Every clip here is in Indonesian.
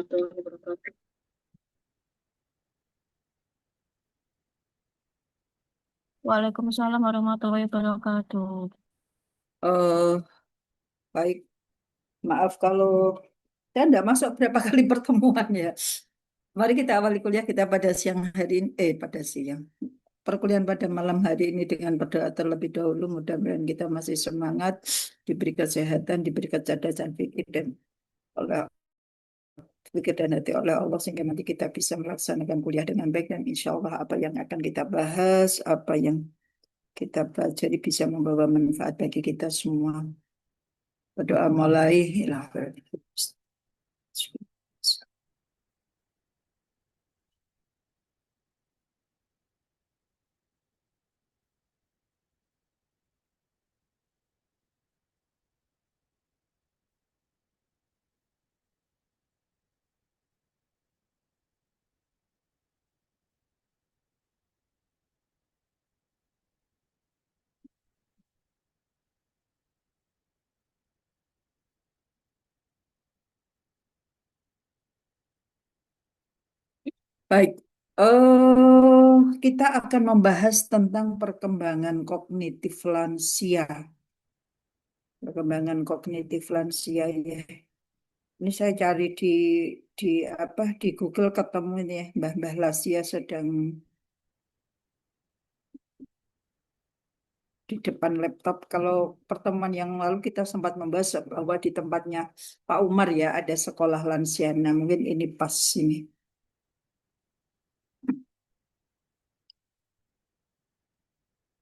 warahmatullahi wabarakatuh. Waalaikumsalam warahmatullahi wabarakatuh. Eh, baik, maaf kalau saya tidak masuk berapa kali pertemuan ya. Mari kita awali kuliah kita pada siang hari ini, pada siang. Perkuliahan pada malam hari ini dengan berdoa terlebih dahulu. Mudah-mudahan kita masih semangat, diberi kesehatan, diberi kecerdasan pikir dan oleh pikir dan hati oleh Allah sehingga nanti kita bisa melaksanakan kuliah dengan baik dan insya Allah apa yang akan kita bahas, apa yang kita pelajari bisa membawa manfaat bagi kita semua. Berdoa mulai lah. Baik, kita akan membahas tentang perkembangan kognitif lansia. Perkembangan kognitif lansia ya. Ini saya cari di apa di Google ketemu ini ya, Mbah-mbah lansia sedang di depan laptop. Kalau pertemuan yang lalu kita sempat membahas bahwa di tempatnya Pak Umar ya ada sekolah lansia. Nah, mungkin ini pas ini.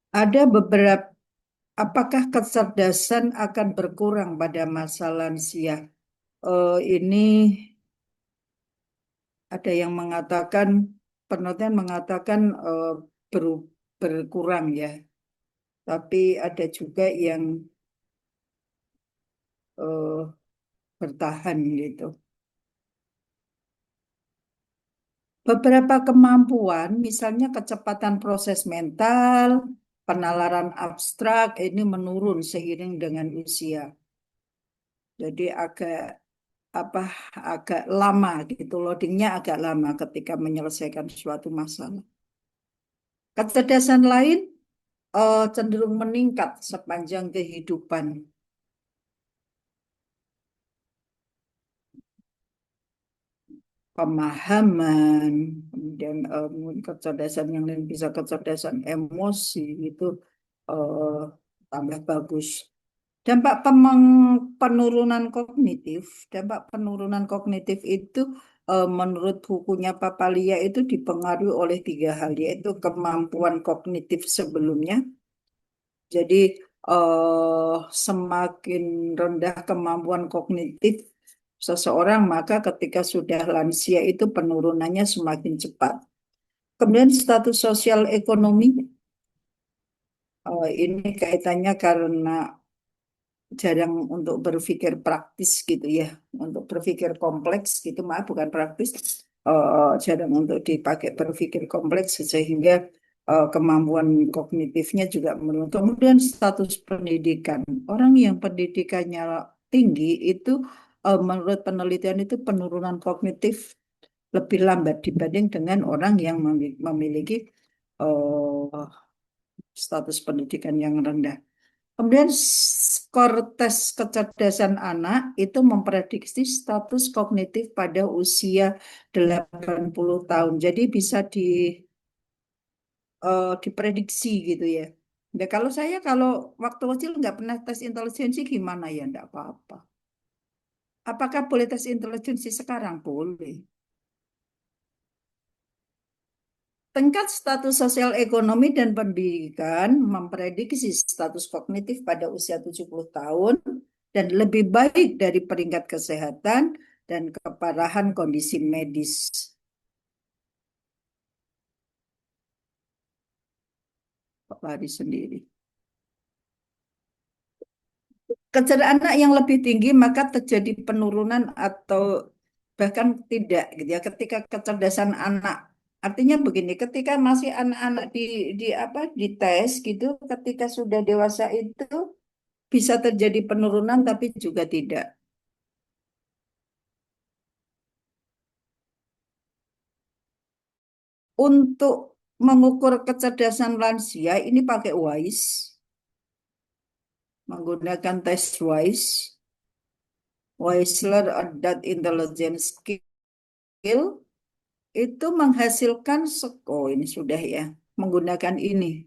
Ada beberapa, apakah kecerdasan akan berkurang pada masa lansia? Ini ada yang mengatakan, penelitian mengatakan berkurang ya, tapi ada juga yang eh, bertahan gitu. Beberapa kemampuan, misalnya kecepatan proses mental, penalaran abstrak, ini menurun seiring dengan usia. Jadi apa agak lama gitu, loadingnya agak lama ketika menyelesaikan suatu masalah. Kecerdasan lain cenderung meningkat sepanjang kehidupan. Pemahaman, kemudian mungkin kecerdasan yang lain bisa kecerdasan emosi itu eh, tambah bagus. Dampak dampak penurunan kognitif itu menurut bukunya Papalia itu dipengaruhi oleh tiga hal, yaitu kemampuan kognitif sebelumnya. Jadi semakin rendah kemampuan kognitif seseorang, maka ketika sudah lansia itu penurunannya semakin cepat. Kemudian status sosial ekonomi, ini kaitannya karena jarang untuk berpikir praktis gitu ya, untuk berpikir kompleks gitu, maaf bukan praktis, jarang untuk dipakai berpikir kompleks sehingga kemampuan kognitifnya juga menurun. Kemudian status pendidikan, orang yang pendidikannya tinggi itu menurut penelitian itu penurunan kognitif lebih lambat dibanding dengan orang yang memiliki eh, status pendidikan yang rendah. Kemudian skor tes kecerdasan anak itu memprediksi status kognitif pada usia 80 tahun. Jadi bisa diprediksi gitu ya. Nah, kalau saya kalau waktu kecil nggak pernah tes intelijensi gimana ya? Nggak apa-apa. Apakah boleh tes intelijensi sekarang? Boleh. Tingkat status sosial ekonomi dan pendidikan memprediksi status kognitif pada usia 70 tahun dan lebih baik dari peringkat kesehatan dan keparahan kondisi medis. Pak Hari sendiri. Kecerdasan anak yang lebih tinggi maka terjadi penurunan atau bahkan tidak gitu ya ketika kecerdasan anak. Artinya begini, ketika masih anak-anak di apa di tes gitu, ketika sudah dewasa itu bisa terjadi penurunan tapi juga tidak. Untuk mengukur kecerdasan lansia ini pakai WISE, menggunakan tes WISE, Weisler Adult Intelligence Skill, itu menghasilkan ini sudah ya, menggunakan ini.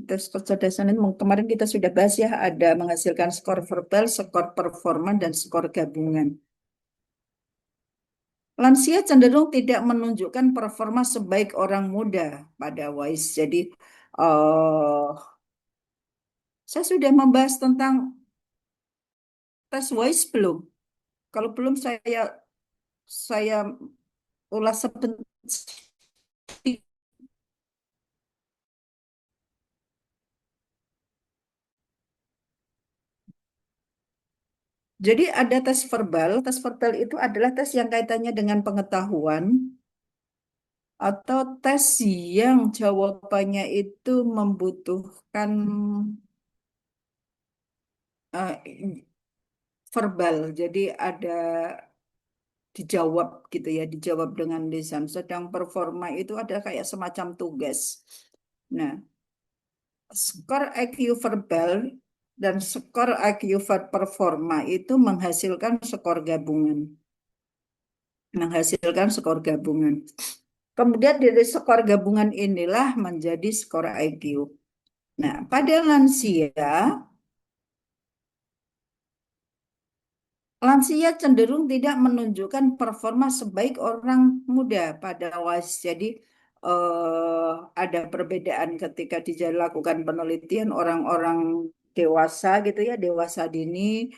Tes kecerdasan ini kemarin kita sudah bahas ya, ada menghasilkan skor verbal, skor performa, dan skor gabungan. Lansia cenderung tidak menunjukkan performa sebaik orang muda pada WISE. Jadi, saya sudah membahas tentang tes WISE belum? Kalau belum, saya ulas sebentar. Jadi ada tes verbal. Tes verbal itu adalah tes yang kaitannya dengan pengetahuan atau tes yang jawabannya itu membutuhkan eh, verbal. Jadi ada dijawab gitu ya, dijawab dengan lisan. Sedang performa itu ada kayak semacam tugas. Nah, skor IQ verbal dan skor IQ performa itu menghasilkan skor gabungan. Kemudian dari skor gabungan inilah menjadi skor IQ. Nah, pada lansia cenderung tidak menunjukkan performa sebaik orang muda pada WAS. Jadi ada perbedaan ketika dilakukan penelitian orang-orang dewasa gitu ya, dewasa dini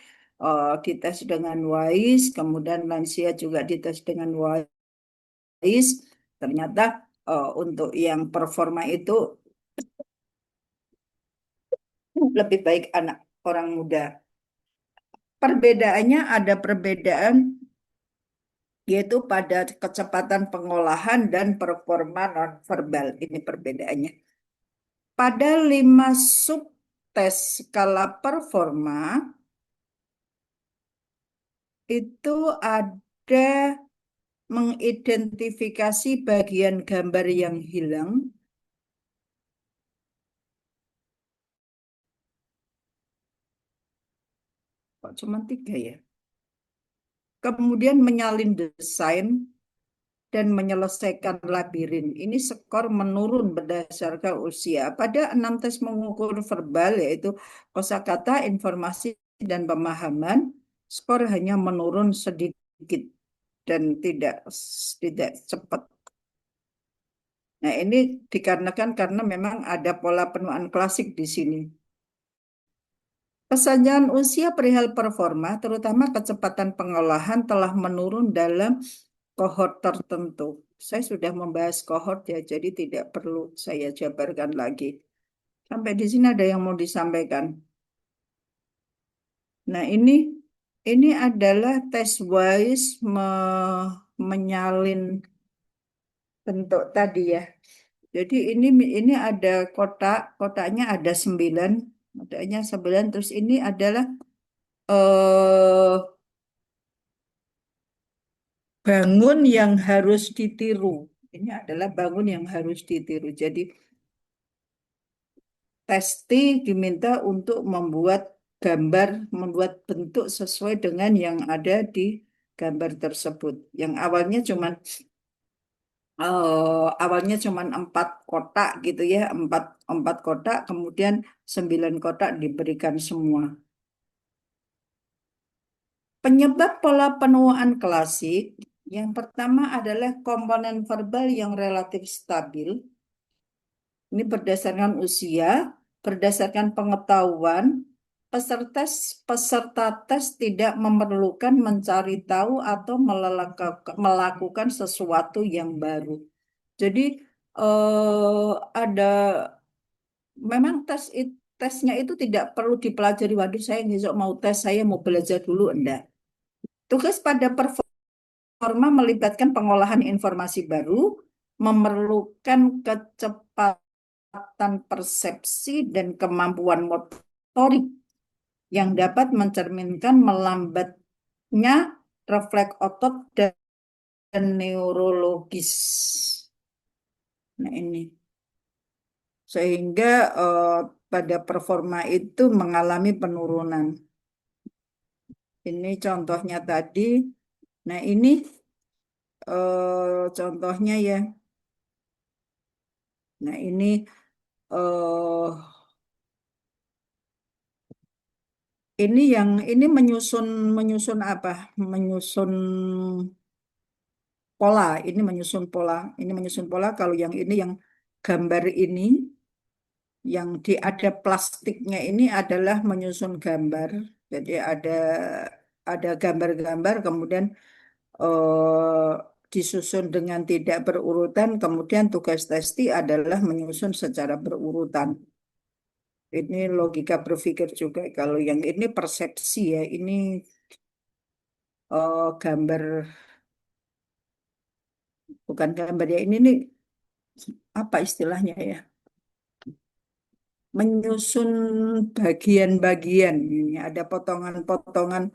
dites dengan WAIS, kemudian lansia juga dites dengan WAIS. Ternyata untuk yang performa itu lebih baik anak orang muda. Perbedaannya ada perbedaan yaitu pada kecepatan pengolahan dan performa nonverbal. Ini perbedaannya. Pada 5 subtes skala performa itu ada mengidentifikasi bagian gambar yang hilang. Kok cuma 3 ya? Kemudian menyalin desain dan menyelesaikan labirin. Ini skor menurun berdasarkan usia. Pada 6 tes mengukur verbal, yaitu kosakata, informasi, dan pemahaman, skor hanya menurun sedikit dan tidak cepat. Nah, ini dikarenakan karena memang ada pola penuaan klasik di sini. Kesenjangan usia perihal performa, terutama kecepatan pengolahan, telah menurun dalam kohort tertentu. Saya sudah membahas kohort ya, jadi tidak perlu saya jabarkan lagi. Sampai di sini ada yang mau disampaikan. Nah, ini adalah tes WISE menyalin bentuk tadi ya. Jadi ini ada kotaknya ada 9, kotaknya 9. Terus ini adalah eh, bangun yang harus ditiru. Ini adalah bangun yang harus ditiru. Jadi Testi diminta untuk membuat bentuk sesuai dengan yang ada di gambar tersebut. Yang awalnya cuman 4 kotak gitu ya, empat kotak, kemudian 9 kotak diberikan semua. Penyebab pola penuaan klasik yang pertama adalah komponen verbal yang relatif stabil. Ini berdasarkan usia, berdasarkan pengetahuan, peserta tes tidak memerlukan mencari tahu atau melakukan sesuatu yang baru. Jadi ada memang tesnya itu tidak perlu dipelajari. Waduh, saya besok mau tes, saya mau belajar dulu, enggak. Tugas pada performa melibatkan pengolahan informasi baru, memerlukan kecepatan persepsi dan kemampuan motorik yang dapat mencerminkan melambatnya refleks otot dan neurologis. Nah, ini sehingga pada performa itu mengalami penurunan. Ini contohnya tadi. Nah, ini contohnya ya. Nah, eh ini menyusun menyusun apa? Menyusun pola. Ini menyusun pola. Ini menyusun pola. Kalau yang ini yang gambar ini, yang ada plastiknya ini adalah menyusun gambar. Jadi ada gambar-gambar, kemudian eh, disusun dengan tidak berurutan. Kemudian tugas testi adalah menyusun secara berurutan. Ini logika berpikir juga. Kalau yang ini persepsi ya, ini gambar, bukan gambar ya. Ini nih apa istilahnya ya? Menyusun bagian-bagian. Ini ada potongan-potongan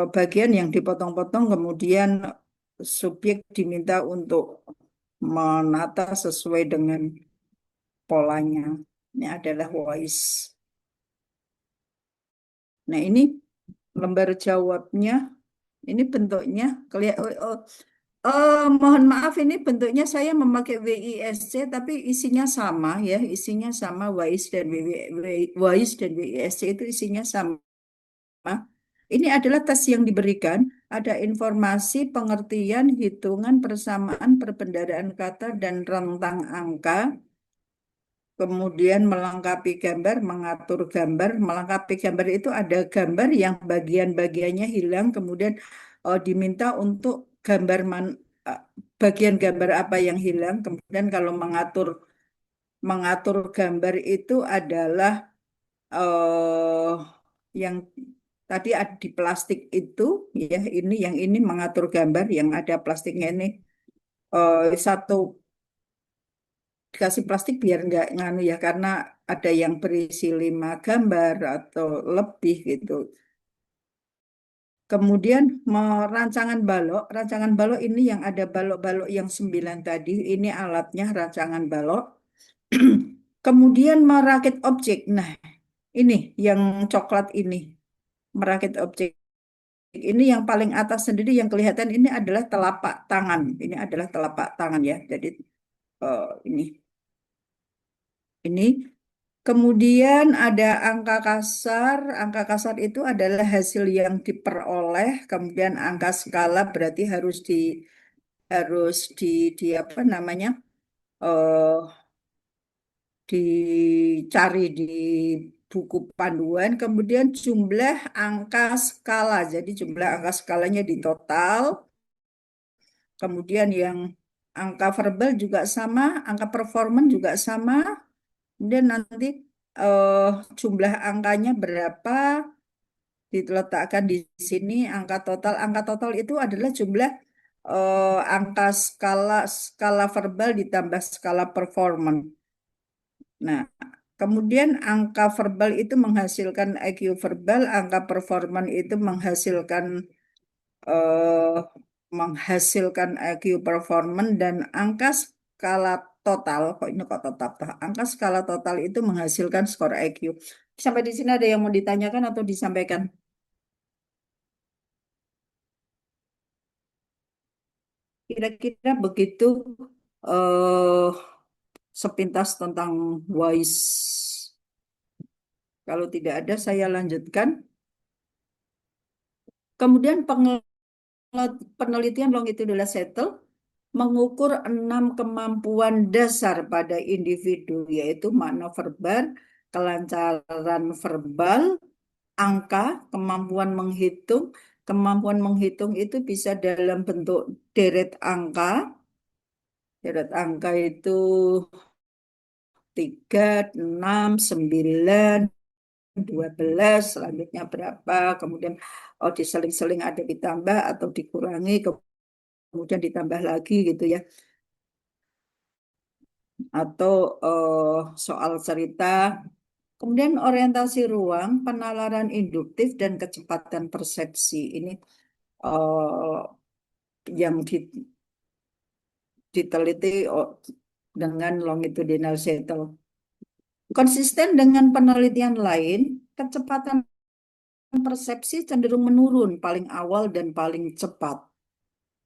bagian yang dipotong-potong, kemudian subjek diminta untuk menata sesuai dengan polanya. Ini adalah voice. Nah, ini lembar jawabnya. Ini bentuknya mohon maaf, ini bentuknya saya memakai WISC, tapi isinya sama ya, isinya sama. WIS dan WISC itu isinya sama. Ini adalah tes yang diberikan, ada informasi, pengertian, hitungan, persamaan, perbendaharaan kata, dan rentang angka. Kemudian melengkapi gambar, mengatur gambar. Melengkapi gambar itu ada gambar yang bagian-bagiannya hilang, kemudian diminta untuk eh, bagian gambar apa yang hilang. Kemudian kalau mengatur gambar itu adalah eh, yang tadi ada di plastik itu, ya ini yang ini mengatur gambar yang ada plastiknya ini, satu dikasih plastik biar nggak nganu ya, karena ada yang berisi 5 gambar atau lebih gitu. Kemudian rancangan balok ini yang ada balok-balok yang 9 tadi, ini alatnya rancangan balok. Kemudian merakit objek. Nah, ini yang coklat ini, merakit objek. Ini yang paling atas sendiri yang kelihatan ini adalah telapak tangan. Ini adalah telapak tangan ya. Jadi ini. Ini kemudian ada angka kasar. Angka kasar itu adalah hasil yang diperoleh. Kemudian angka skala berarti harus di apa namanya? eh dicari di buku panduan. Kemudian jumlah angka skala. Jadi jumlah angka skalanya di total. Kemudian yang angka verbal juga sama, angka performan juga sama. Kemudian nanti eh, jumlah angkanya berapa diletakkan di sini, angka total. Angka total itu adalah jumlah angka skala skala verbal ditambah skala performan. Nah, kemudian angka verbal itu menghasilkan IQ verbal, angka performan itu eh, menghasilkan IQ performan, dan angka skala total, kok ini kok total, toh? Angka skala total itu menghasilkan skor IQ. Sampai di sini ada yang mau ditanyakan atau disampaikan? Kira-kira begitu eh sepintas tentang WISE. Kalau tidak ada, saya lanjutkan. Kemudian penelitian longitudinal settle mengukur 6 kemampuan dasar pada individu, yaitu makna verbal, kelancaran verbal, angka, kemampuan menghitung. Kemampuan menghitung itu bisa dalam bentuk deret angka. Deret angka itu 3, 6, 9, 12, selanjutnya berapa, kemudian diseling-seling, ada ditambah atau dikurangi, kemudian ditambah lagi gitu ya. Atau soal cerita. Kemudian orientasi ruang, penalaran induktif, dan kecepatan persepsi. Ini eh, yang diteliti dengan longitudinal shuttle. Konsisten dengan penelitian lain, kecepatan persepsi cenderung menurun paling awal dan paling cepat.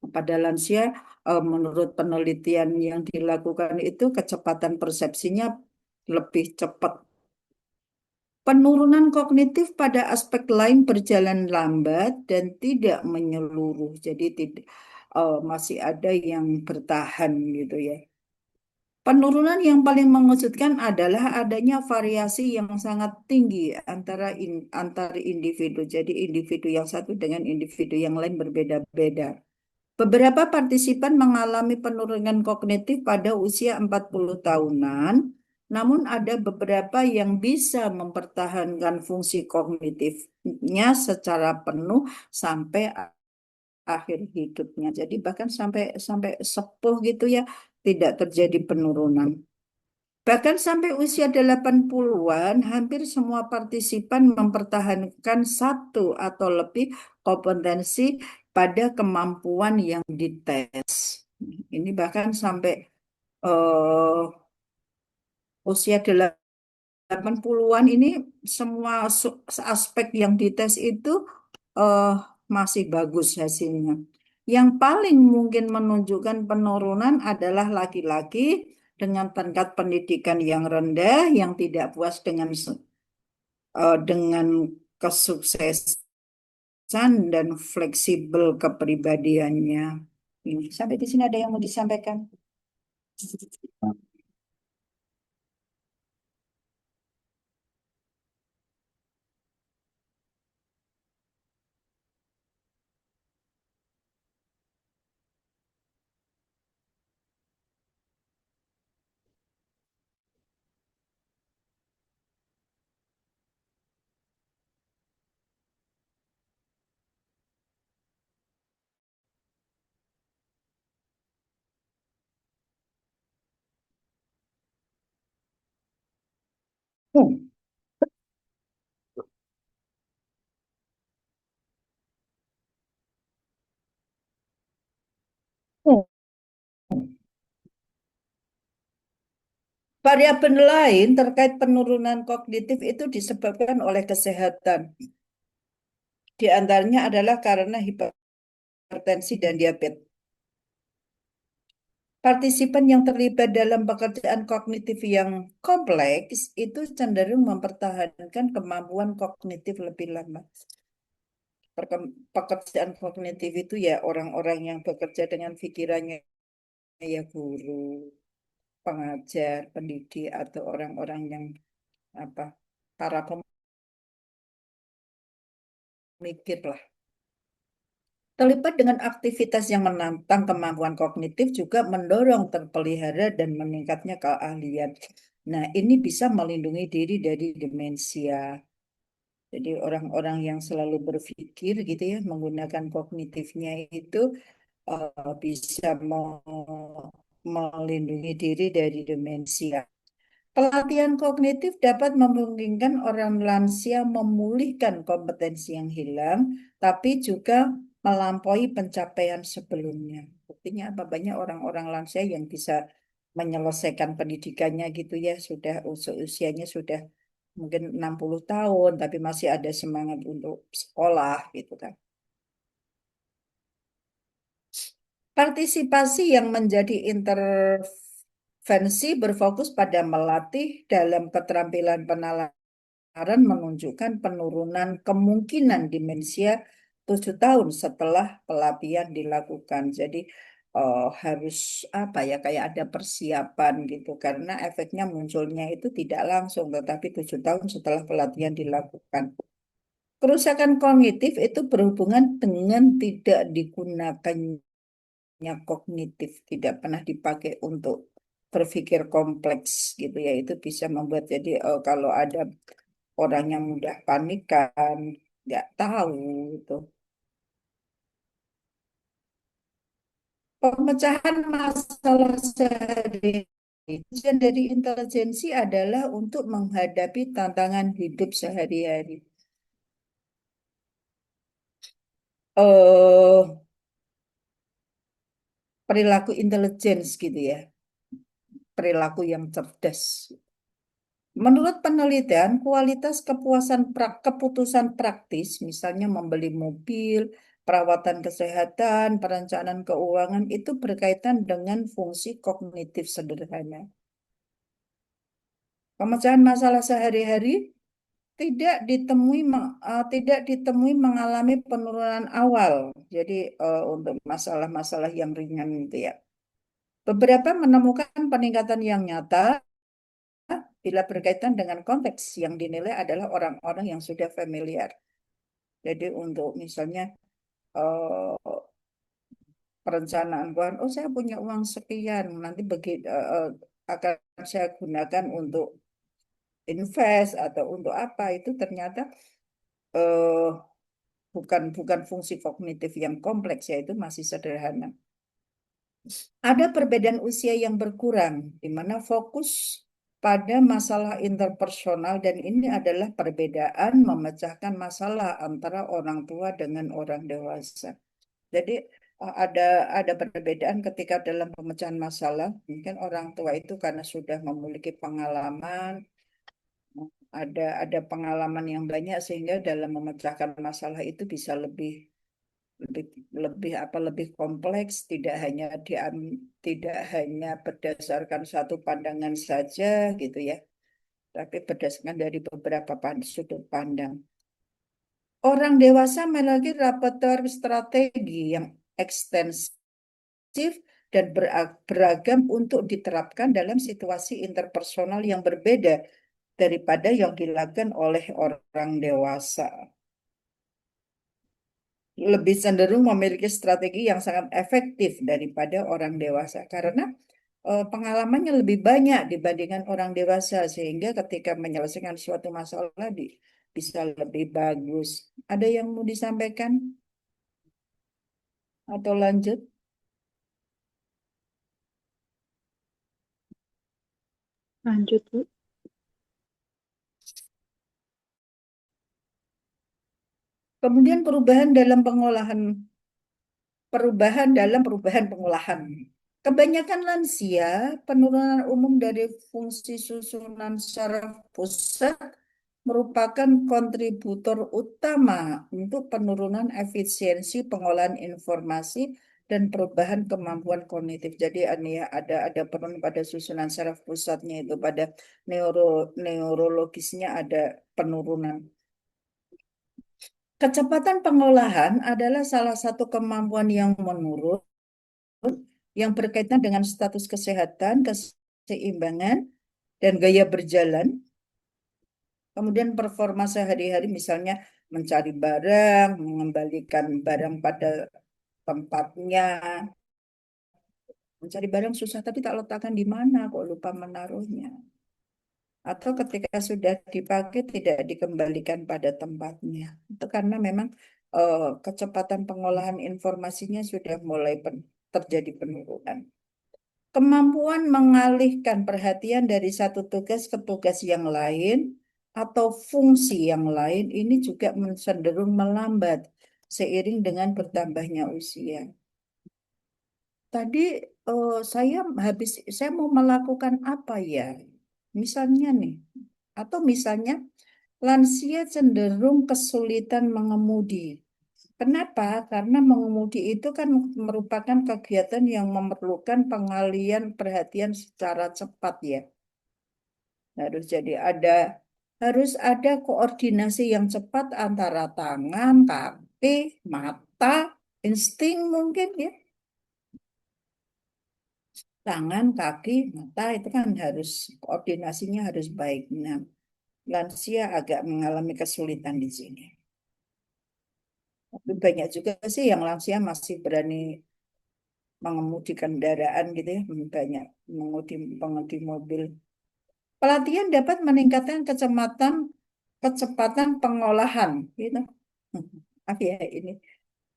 Pada lansia, menurut penelitian yang dilakukan itu kecepatan persepsinya lebih cepat. Penurunan kognitif pada aspek lain berjalan lambat dan tidak menyeluruh. Jadi tidak masih ada yang bertahan gitu ya. Penurunan yang paling mengejutkan adalah adanya variasi yang sangat tinggi antar individu. Jadi individu yang satu dengan individu yang lain berbeda-beda. Beberapa partisipan mengalami penurunan kognitif pada usia 40 tahunan, namun ada beberapa yang bisa mempertahankan fungsi kognitifnya secara penuh sampai akhir hidupnya. Jadi bahkan sampai sampai sepuh gitu ya, tidak terjadi penurunan. Bahkan sampai usia 80-an, hampir semua partisipan mempertahankan satu atau lebih kompetensi pada kemampuan yang dites. Ini bahkan sampai eh, usia 80-an ini semua aspek yang dites itu eh, masih bagus hasilnya. Yang paling mungkin menunjukkan penurunan adalah laki-laki dengan tingkat pendidikan yang rendah, yang tidak puas dengan kesuksesan dan fleksibel kepribadiannya. Ini sampai di sini ada yang mau disampaikan? Hmm. Hmm. Variabel lain terkait penurunan kognitif itu disebabkan oleh kesehatan. Di antaranya adalah karena hipertensi dan diabetes. Partisipan yang terlibat dalam pekerjaan kognitif yang kompleks itu cenderung mempertahankan kemampuan kognitif lebih lama. Pekerjaan kognitif itu ya orang-orang yang bekerja dengan pikirannya ya guru, pengajar, pendidik atau orang-orang yang apa para pemikir lah. Terlibat dengan aktivitas yang menantang kemampuan kognitif juga mendorong terpelihara dan meningkatnya keahlian. Nah, ini bisa melindungi diri dari demensia. Jadi orang-orang yang selalu berpikir gitu ya, menggunakan kognitifnya itu bisa melindungi diri dari demensia. Pelatihan kognitif dapat memungkinkan orang lansia memulihkan kompetensi yang hilang, tapi juga melampaui pencapaian sebelumnya. Buktinya apa? Banyak orang-orang lansia yang bisa menyelesaikan pendidikannya gitu ya, sudah usianya sudah mungkin 60 tahun, tapi masih ada semangat untuk sekolah gitu kan. Partisipasi yang menjadi intervensi berfokus pada melatih dalam keterampilan penalaran menunjukkan penurunan kemungkinan demensia 7 tahun setelah pelatihan dilakukan. Jadi harus apa ya kayak ada persiapan gitu karena efeknya munculnya itu tidak langsung tetapi 7 tahun setelah pelatihan dilakukan. Kerusakan kognitif itu berhubungan dengan tidak digunakannya kognitif, tidak pernah dipakai untuk berpikir kompleks gitu ya. Itu bisa membuat jadi kalau ada orang yang mudah panikan, nggak tahu itu. Pemecahan masalah sehari tujuan dari intelijensi adalah untuk menghadapi tantangan hidup sehari-hari. Eh perilaku intelligence gitu ya, perilaku yang cerdas. Menurut penelitian, kualitas keputusan praktis, misalnya membeli mobil, perawatan kesehatan, perencanaan keuangan, itu berkaitan dengan fungsi kognitif sederhana. Pemecahan masalah sehari-hari tidak ditemui mengalami penurunan awal. Jadi untuk masalah-masalah yang ringan itu ya. Beberapa menemukan peningkatan yang nyata bila berkaitan dengan konteks yang dinilai adalah orang-orang yang sudah familiar. Jadi untuk misalnya eh, perencanaan keuangan, oh saya punya uang sekian, nanti begitu akan saya gunakan untuk invest atau untuk apa itu ternyata eh, bukan bukan fungsi kognitif yang kompleks, yaitu masih sederhana. Ada perbedaan usia yang berkurang, di mana fokus pada masalah interpersonal, dan ini adalah perbedaan memecahkan masalah antara orang tua dengan orang dewasa. Jadi ada perbedaan ketika dalam pemecahan masalah. Mungkin orang tua itu karena sudah memiliki pengalaman, ada pengalaman yang banyak sehingga dalam memecahkan masalah itu bisa lebih lebih lebih kompleks, tidak hanya berdasarkan satu pandangan saja gitu ya, tapi berdasarkan dari beberapa sudut pandang. Orang dewasa memiliki repertoire strategi yang ekstensif dan beragam untuk diterapkan dalam situasi interpersonal yang berbeda daripada yang dilakukan oleh orang dewasa. Lebih cenderung memiliki strategi yang sangat efektif daripada orang dewasa karena pengalamannya lebih banyak dibandingkan orang dewasa, sehingga ketika menyelesaikan suatu masalah bisa lebih bagus. Ada yang mau disampaikan atau lanjut? Lanjut, Bu. Kemudian perubahan pengolahan. Kebanyakan lansia, penurunan umum dari fungsi susunan saraf pusat merupakan kontributor utama untuk penurunan efisiensi pengolahan informasi dan perubahan kemampuan kognitif. Jadi ini ya, ada penurunan pada susunan saraf pusatnya, itu pada neurologisnya ada penurunan. Kecepatan pengolahan adalah salah satu kemampuan yang menurun yang berkaitan dengan status kesehatan, keseimbangan, dan gaya berjalan. Kemudian performa sehari-hari, misalnya mencari barang, mengembalikan barang pada tempatnya. Mencari barang susah, tapi tak letakkan di mana, kok lupa menaruhnya. Atau ketika sudah dipakai tidak dikembalikan pada tempatnya. Itu karena memang kecepatan pengolahan informasinya sudah mulai terjadi penurunan. Kemampuan mengalihkan perhatian dari satu tugas ke tugas yang lain atau fungsi yang lain ini juga cenderung melambat seiring dengan bertambahnya usia. Tadi saya mau melakukan apa ya? Misalnya nih, atau misalnya lansia cenderung kesulitan mengemudi. Kenapa? Karena mengemudi itu kan merupakan kegiatan yang memerlukan pengalian perhatian secara cepat ya. Harus ada koordinasi yang cepat antara tangan, kaki, mata, insting mungkin ya. Tangan, kaki, mata itu kan harus koordinasinya harus baik. Nah, lansia agak mengalami kesulitan di sini. Tapi banyak juga sih yang lansia masih berani mengemudi kendaraan gitu ya, banyak mengemudi mobil. Pelatihan dapat meningkatkan kecepatan pengolahan, gitu. Maaf ya ini,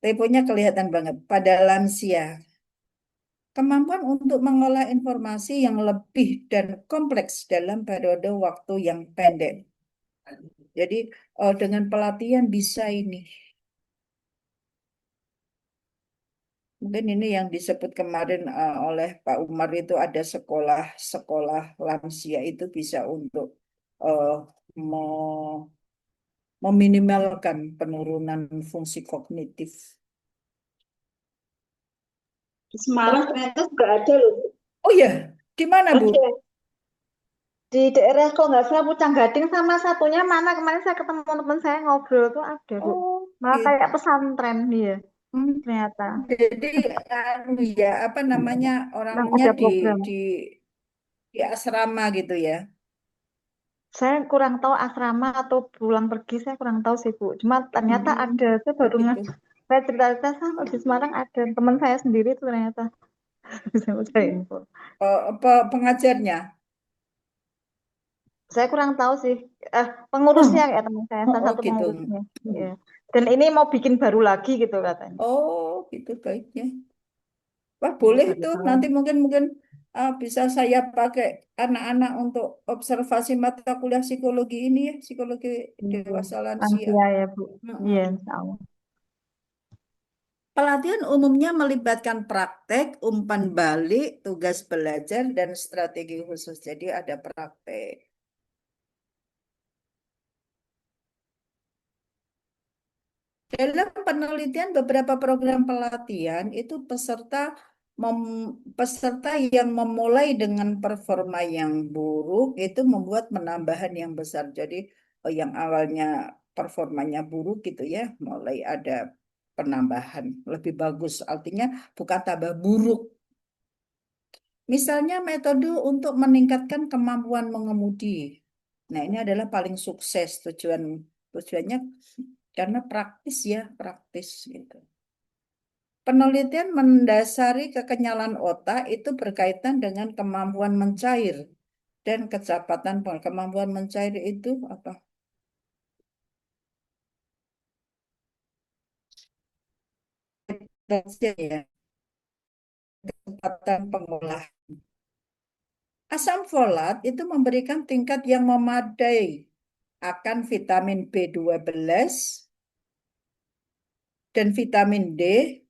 temponya kelihatan banget pada lansia. Kemampuan untuk mengolah informasi yang lebih dan kompleks dalam periode waktu yang pendek. Jadi dengan pelatihan bisa ini. Mungkin ini yang disebut kemarin oleh Pak Umar itu ada sekolah-sekolah lansia itu bisa untuk eh, me- meminimalkan penurunan fungsi kognitif. Di Semarang ternyata juga ada loh. Oh ya, di mana Bu? Ada. Di daerah kalau nggak salah Pucang Gading sama satunya mana kemarin saya ketemu teman saya ngobrol tuh ada Bu. Oh, Malah gitu. kayak pesantren dia ternyata. Jadi ya apa namanya Yang orangnya ada di program. di di asrama gitu ya. Saya kurang tahu asrama atau pulang pergi saya kurang tahu sih Bu. Cuma ternyata ada. Saya Oh baru gitu. saya cerita-cerita sama di Semarang ada teman saya sendiri tuh ternyata. Saya info. Apa pengajarnya? Saya kurang tahu sih. Pengurusnya Hmm. kayak teman saya, Oh, salah oh satu gitu. pengurusnya. Ya. Dan ini mau bikin baru lagi gitu katanya. Oh gitu baiknya. Wah, Saya boleh baru itu. tahu. Nanti mungkin mungkin bisa saya pakai anak-anak untuk observasi mata kuliah psikologi ini ya, psikologi Iya. dewasa lansia. Lansia ya Bu. Mm-mm. Iya, insya Allah. Pelatihan umumnya melibatkan praktek, umpan balik, tugas belajar, dan strategi khusus. Jadi ada praktek. Dalam penelitian beberapa program pelatihan itu peserta yang memulai dengan performa yang buruk itu membuat penambahan yang besar. Jadi yang awalnya performanya buruk gitu ya, mulai ada penambahan lebih bagus. Artinya bukan tambah buruk. Misalnya metode untuk meningkatkan kemampuan mengemudi. Nah, ini adalah paling sukses tujuannya karena praktis ya, praktis gitu. Penelitian mendasari kekenyalan otak itu berkaitan dengan kemampuan mencair dan kecepatan kemampuan mencair itu apa? Ya, kecepatan pengolahan. Asam folat itu memberikan tingkat yang memadai akan vitamin B12 dan vitamin D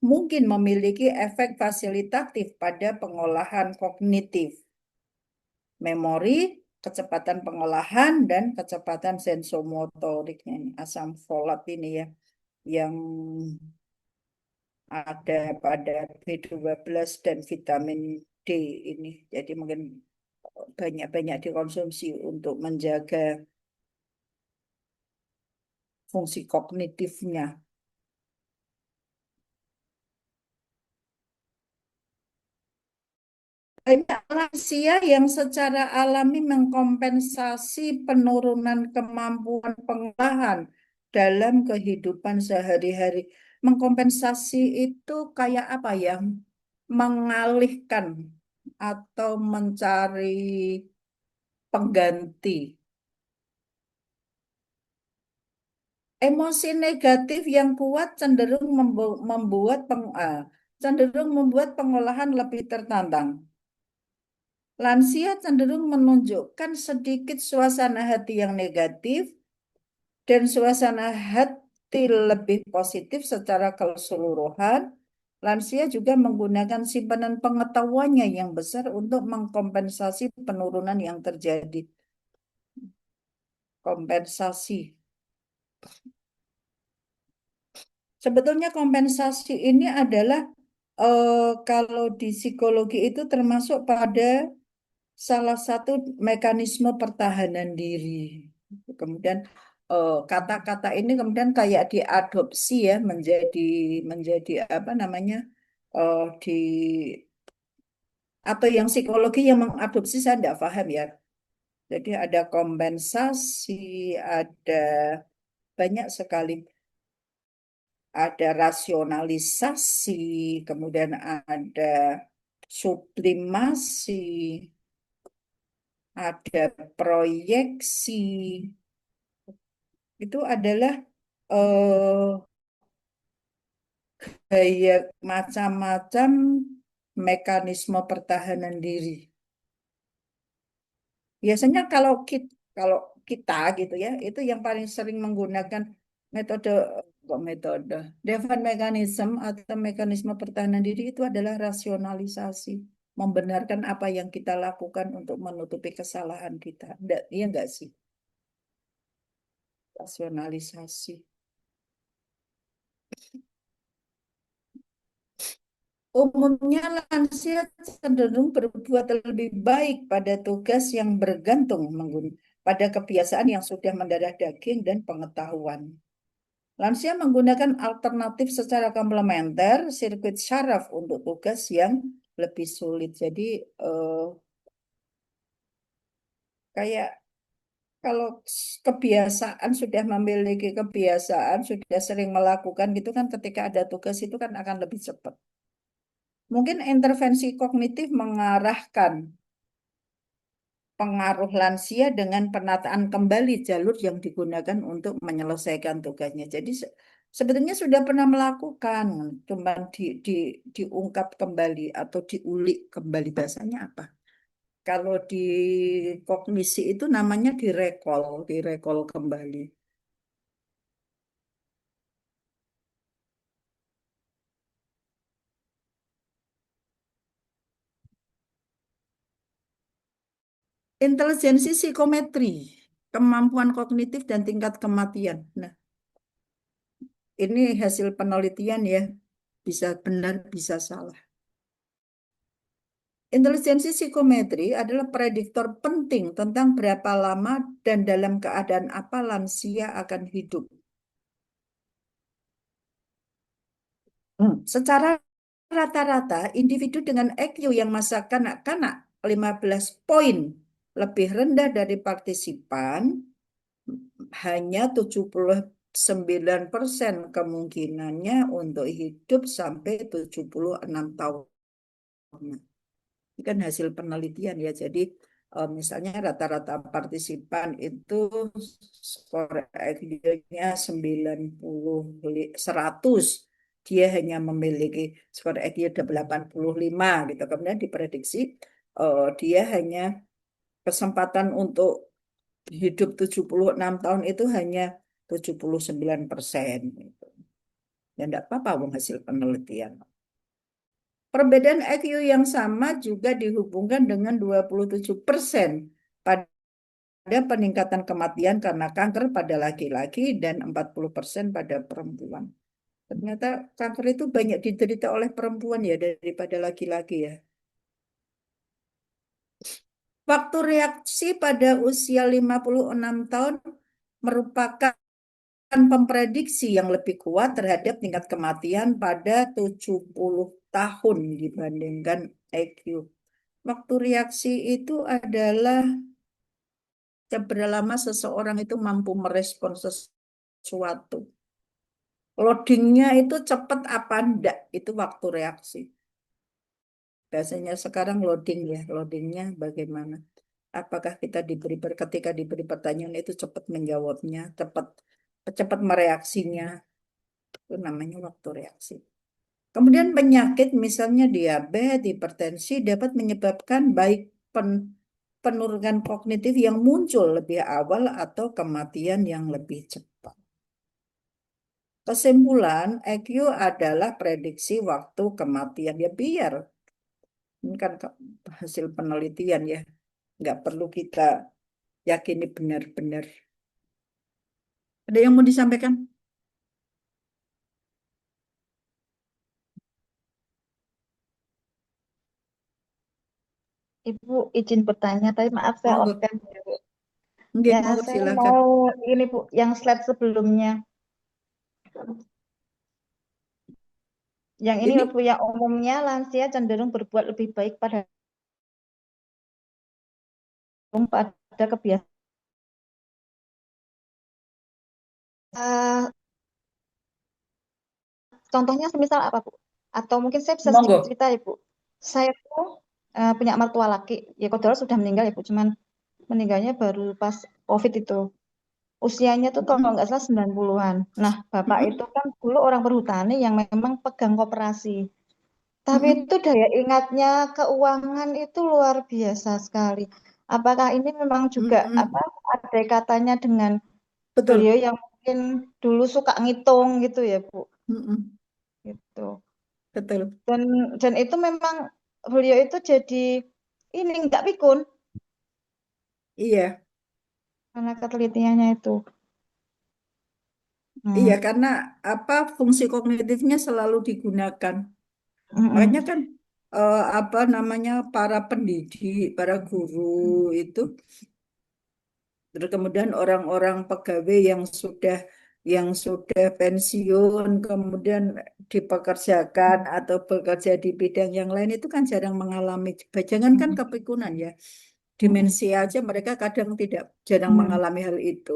mungkin memiliki efek fasilitatif pada pengolahan kognitif, memori, kecepatan pengolahan, dan kecepatan sensomotoriknya. Ini asam folat ini ya, yang ada pada B12 dan vitamin D ini. Jadi mungkin banyak-banyak dikonsumsi untuk menjaga fungsi kognitifnya. Banyak lansia yang secara alami mengkompensasi penurunan kemampuan pengolahan dalam kehidupan sehari-hari. Mengkompensasi itu kayak apa ya? Mengalihkan atau mencari pengganti. Emosi negatif yang kuat cenderung membuat pengolahan lebih tertantang. Lansia cenderung menunjukkan sedikit suasana hati yang negatif dan suasana hati lebih positif secara keseluruhan. Lansia juga menggunakan simpanan pengetahuannya yang besar untuk mengkompensasi penurunan yang terjadi. Kompensasi. Sebetulnya kompensasi ini adalah kalau di psikologi itu termasuk pada salah satu mekanisme pertahanan diri. Kemudian kata-kata ini kemudian kayak diadopsi ya menjadi apa namanya di atau yang psikologi yang mengadopsi saya tidak paham ya. Jadi ada kompensasi, ada banyak sekali, ada rasionalisasi, kemudian ada sublimasi, ada proyeksi. Itu adalah eh, gaya macam-macam mekanisme pertahanan diri. Biasanya kalau kita gitu ya, itu yang paling sering menggunakan metode Kok metode? Defense mechanism atau mekanisme pertahanan diri itu adalah rasionalisasi. Membenarkan apa yang kita lakukan untuk menutupi kesalahan kita. Iya enggak sih? Rasionalisasi. Umumnya lansia cenderung berbuat lebih baik pada tugas yang bergantung pada kebiasaan yang sudah mendarah daging dan pengetahuan. Lansia menggunakan alternatif secara komplementer, sirkuit syaraf untuk tugas yang lebih sulit. Jadi kayak kalau kebiasaan sudah memiliki kebiasaan, sudah sering melakukan gitu kan ketika ada tugas itu kan akan lebih cepat. Mungkin intervensi kognitif mengarahkan pengaruh lansia dengan penataan kembali jalur yang digunakan untuk menyelesaikan tugasnya. Jadi sebetulnya sudah pernah melakukan, cuman diungkap kembali atau diulik kembali bahasanya apa? Kalau di kognisi itu namanya direkol kembali. Intelijensi psikometri, kemampuan kognitif dan tingkat kematian. Nah, ini hasil penelitian ya, bisa benar, bisa salah. Intelijensi psikometri adalah prediktor penting tentang berapa lama dan dalam keadaan apa lansia akan hidup. Secara rata-rata, individu dengan IQ yang masa kanak-kanak 15 poin lebih rendah dari partisipan, hanya 79% kemungkinannya untuk hidup sampai 76 tahun. Ini kan hasil penelitian ya. Jadi misalnya rata-rata partisipan itu skor IQ-nya 100. Dia hanya memiliki skor IQ 85 gitu. Kemudian diprediksi dia hanya kesempatan untuk hidup 76 tahun itu hanya 79%. Gitu. Ya enggak apa-apa hasil penelitian. Perbedaan IQ yang sama juga dihubungkan dengan 27% pada peningkatan kematian karena kanker pada laki-laki dan 40% pada perempuan. Ternyata kanker itu banyak diderita oleh perempuan ya daripada laki-laki ya. Waktu reaksi pada usia 56 tahun merupakan memprediksi yang lebih kuat terhadap tingkat kematian pada 70 tahun dibandingkan IQ. Waktu reaksi itu adalah seberapa lama seseorang itu mampu merespon sesuatu. Loadingnya itu cepat apa enggak, itu waktu reaksi. Biasanya sekarang loading ya, loadingnya bagaimana? Apakah kita ketika diberi pertanyaan itu cepat menjawabnya, cepat cepat mereaksinya, itu namanya waktu reaksi. Kemudian penyakit misalnya diabetes, hipertensi dapat menyebabkan baik penurunan kognitif yang muncul lebih awal atau kematian yang lebih cepat. Kesimpulan, EQ adalah prediksi waktu kematian. Ya biar, ini kan hasil penelitian ya, nggak perlu kita yakini benar-benar. Ada yang mau disampaikan? Ibu izin bertanya, tapi maaf saya off Monggo, cam ya, Bu. nggih, Ya, monggo saya silakan. mau ini Bu, yang slide sebelumnya. Yang ini Ini loh Bu, yang umumnya lansia cenderung berbuat lebih baik pada kebiasaan. Contohnya semisal apa Bu? Atau mungkin saya bisa sedikit monggo. cerita ya Bu. Saya tuh punya mertua laki, ya kodara sudah meninggal ya Bu, cuman meninggalnya baru pas COVID itu. Usianya tuh kalau Mm-mm, nggak salah 90-an. Nah, Bapak itu mm-mm, kan dulu orang perhutani yang memang pegang koperasi. Tapi mm-mm, itu daya ingatnya keuangan itu luar biasa sekali. Apakah ini memang juga apa mm-mm. ada katanya dengan beliau Betul. yang mungkin dulu suka ngitung gitu ya Bu, Mm-mm. gitu. Betul. Dan itu memang beliau itu jadi ini nggak pikun Iya, karena ketelitiannya itu. iya Nah, karena apa fungsi kognitifnya selalu digunakan. mm-mm, Makanya kan apa namanya para pendidik, para guru itu, terus kemudian orang-orang pegawai yang sudah pensiun, kemudian dipekerjakan atau bekerja di bidang yang lain itu kan jarang mengalami, jangan kan mm-mm, kepikunan ya, mm-mm, demensia aja mereka kadang tidak jarang mm. mengalami hal itu.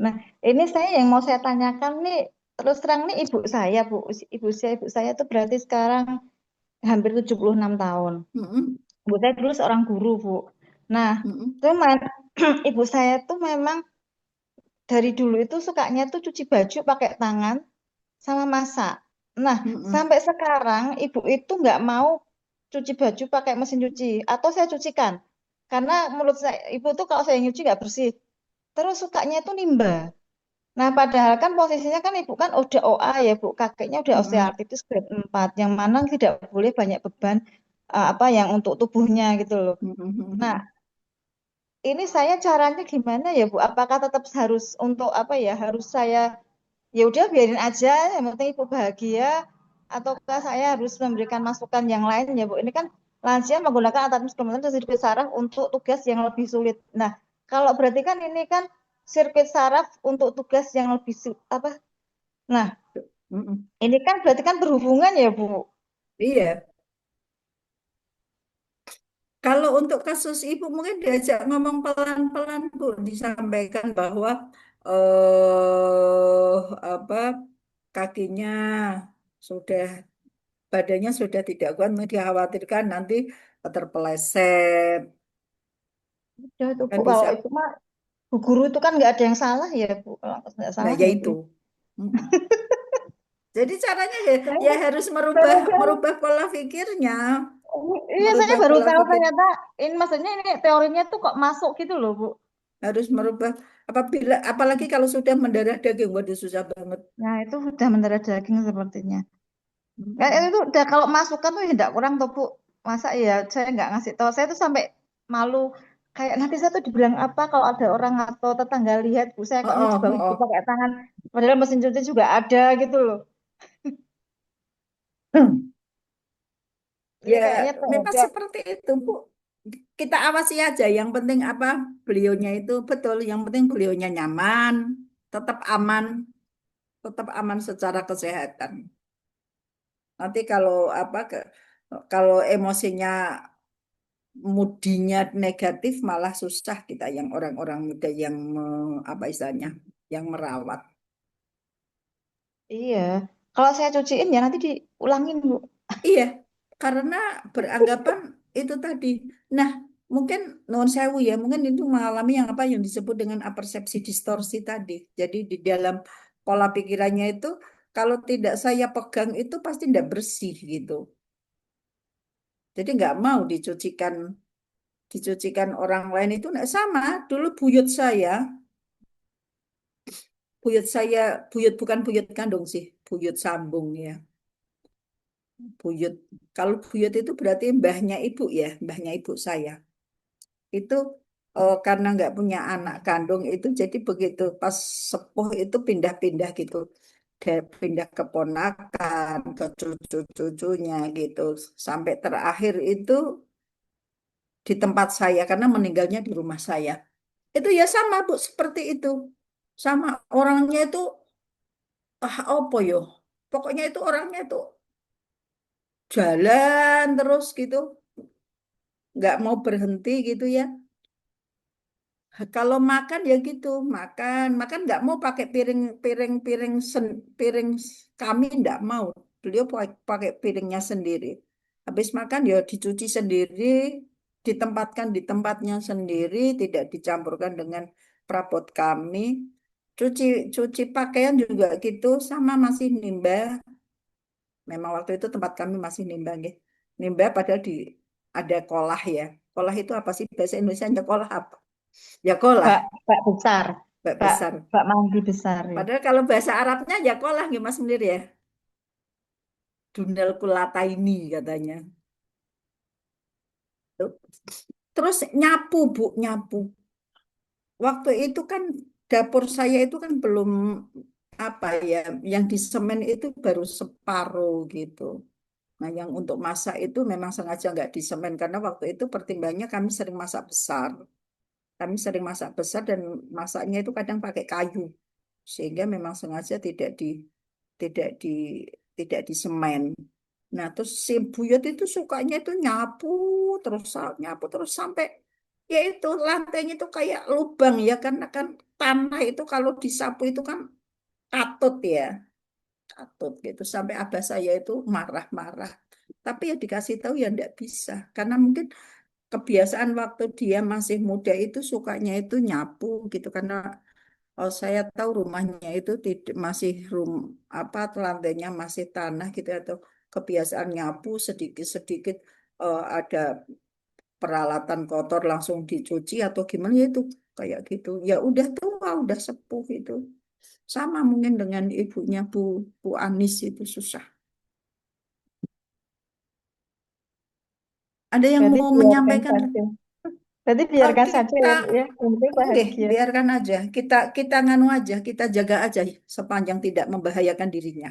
Nah, ini saya yang mau saya tanyakan nih, terus terang nih ibu saya, Bu. Ibu saya tuh berarti sekarang hampir 76 tahun. Mm-mm, Ibu saya dulu seorang guru, Bu. Nah, mm-mm, cuman ibu saya tuh memang dari dulu itu sukanya tuh cuci baju pakai tangan sama masak. Nah, mm-mm, sampai sekarang ibu itu nggak mau cuci baju pakai mesin cuci atau saya cucikan. Karena menurut saya, ibu tuh kalau saya nyuci nggak bersih. Terus sukanya itu nimba. Nah, padahal kan posisinya kan ibu kan udah OA ya, Bu. Kakeknya udah mm-mm, osteoartritis grade 4, yang mana tidak boleh banyak beban apa yang untuk tubuhnya gitu loh. Nah, mm-mm, ini saya caranya gimana ya, Bu? Apakah tetap harus untuk apa ya? Harus saya ya udah biarin aja, yang penting ibu bahagia, ataukah saya harus memberikan masukan yang lain ya, Bu? Ini kan lansia menggunakan alat instrumen sirkuit saraf untuk tugas yang lebih sulit. Nah, kalau berarti kan ini kan sirkuit saraf untuk tugas yang lebih apa? Nah, mm-mm. ini kan berarti kan berhubungan ya, Bu? Iya. Kalau untuk kasus ibu mungkin diajak ngomong pelan-pelan Bu, disampaikan bahwa apa kakinya sudah badannya sudah tidak kuat, dikhawatirkan nanti terpeleset. Udah itu, Bu. Kan Kalau bisa. itu mah bu guru itu kan nggak ada yang salah ya, Bu. Kalau nggak Nah, salah ya ya itu. itu. Mm-mm. Jadi caranya ya Saya harus merubah baru tahu. merubah pola pikirnya, Iya, saya merubah baru pola tahu pikir, ternyata ini maksudnya ini teorinya tuh kok masuk gitu loh, Bu. harus merubah apabila apalagi kalau sudah mendarah daging, waduh susah banget. Nah, itu udah mendarah daging sepertinya. Ya, Mm-mm. itu udah kalau masukan tuh ya tidak kurang tuh, Bu. Masa ya saya nggak ngasih tahu. Saya tuh sampai malu. Kayak nanti saya tuh dibilang apa kalau ada orang atau tetangga lihat, Bu, saya Oh, kok nyuci oh, baju oh. pakai tangan. Padahal mesin cuci juga ada gitu loh. Jadi Ya, kayaknya memang terhadap, seperti itu, Bu. Kita awasi aja. Yang penting apa? Beliaunya itu betul. Yang penting beliaunya nyaman, tetap aman, tetap aman secara kesehatan. Nanti kalau apa kalau emosinya mudinya negatif malah susah kita yang orang-orang muda yang apa istilahnya, yang merawat. iya. Kalau saya cuciin ya nanti diulangin, Bu. Iya, karena beranggapan itu tadi. Nah, mungkin non sewu ya, mungkin itu mengalami yang apa yang disebut dengan apersepsi distorsi tadi. Jadi di dalam pola pikirannya itu kalau tidak saya pegang itu pasti tidak bersih gitu. Jadi nggak mau dicucikan orang lain itu nggak sama. Dulu buyut saya, buyut bukan buyut kandung sih, buyut sambung ya. Buyut. Kalau buyut itu berarti mbahnya ibu ya, mbahnya ibu saya. Itu karena nggak punya anak kandung itu jadi begitu pas sepuh itu pindah-pindah gitu. Pindah ke ponakan, ke cucu-cucunya gitu. Sampai terakhir itu di tempat saya karena meninggalnya di rumah saya. Itu ya sama Bu, seperti itu. Sama orangnya itu apa yo? Pokoknya itu orangnya itu jalan terus gitu, nggak mau berhenti gitu ya. Kalau makan ya gitu, makan, makan nggak mau pakai piring kami nggak mau. Beliau pakai piringnya sendiri. Habis makan ya dicuci sendiri, ditempatkan di tempatnya sendiri, tidak dicampurkan dengan perabot kami. Cuci cuci pakaian juga gitu, sama masih nimba. Memang waktu itu tempat kami masih nimba, nggih. Nimba padahal ada kolah ya. Kolah itu apa sih bahasa Indonesia? Kolah apa? Ya kolah. Bak besar. bak Bak, besar. bak mandi besar ya. Padahal kalau bahasa Arabnya ya kolah nggih Mas Munir ya. Dundal kulata ini katanya. Terus nyapu Bu, nyapu. Waktu itu kan dapur saya itu kan belum apa ya, yang di semen itu baru separuh gitu. Nah, yang untuk masak itu memang sengaja nggak di semen karena waktu itu pertimbangannya kami sering masak besar. Kami sering masak besar dan masaknya itu kadang pakai kayu, sehingga memang sengaja tidak di tidak di semen. Nah, terus si buyut itu sukanya itu nyapu terus sampai ya itu lantainya itu kayak lubang ya karena kan tanah itu kalau disapu itu kan katut ya, katut gitu sampai abah saya itu marah-marah. Tapi ya dikasih tahu ya enggak bisa karena mungkin kebiasaan waktu dia masih muda itu sukanya itu nyapu gitu karena saya tahu rumahnya itu tidak masih apa lantainya masih tanah gitu atau kebiasaan nyapu sedikit-sedikit ada peralatan kotor langsung dicuci atau gimana ya itu kayak gitu. Ya udah tua, udah sepuh itu. Sama mungkin dengan ibunya Bu Anis itu susah. Ada yang Berarti mau biarkan menyampaikan? saja. Berarti Oh, biarkan saja kita ya, Bu ya. Yang penting Nggih, bahagia. biarkan aja. Kita nganu aja, kita jaga aja sepanjang tidak membahayakan dirinya.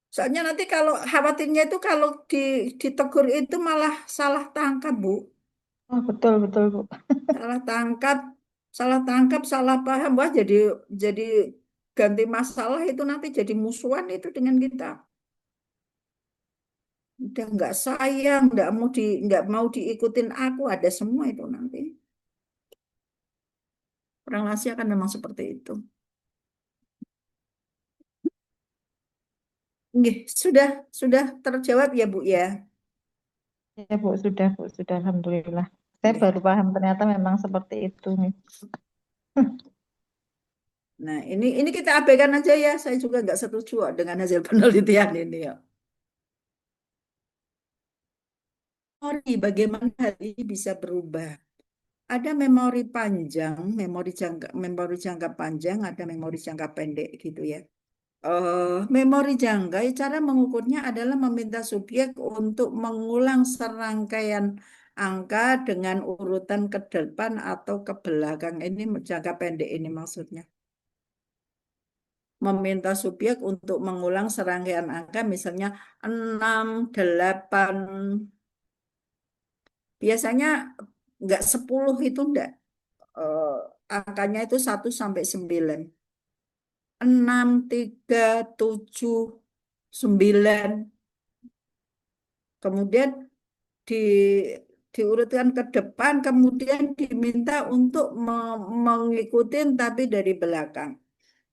Soalnya nanti kalau khawatirnya itu kalau ditegur itu malah salah tangkap, Bu. Oh, betul, betul, Bu. Salah tangkap, salah tangkap, salah paham. Wah, jadi ganti masalah itu nanti jadi musuhan itu dengan kita. Udah nggak sayang, nggak mau diikutin aku, ada semua itu nanti. Relasi akan memang seperti itu. Nggih, sudah terjawab ya, Bu ya. Ya, Bu, sudah, Bu, sudah. Alhamdulillah. Saya Nggih. baru paham ternyata memang seperti itu nih. Nah, ini kita abaikan aja ya. Saya juga nggak setuju kok dengan hasil penelitian ini ya. Memori, bagaimana hal ini bisa berubah? Ada memori jangka panjang, ada memori jangka pendek gitu ya. Memori jangka, cara mengukurnya adalah meminta subjek untuk mengulang serangkaian angka dengan urutan ke depan atau ke belakang. Ini jangka pendek ini maksudnya. Meminta subjek untuk mengulang serangkaian angka, misalnya 6, 8, biasanya nggak 10 itu enggak. Eh, Angkanya itu 1 sampai 9. 6, 3, 7, 9. Kemudian di, diurutkan ke depan, kemudian diminta untuk mengikuti tapi dari belakang.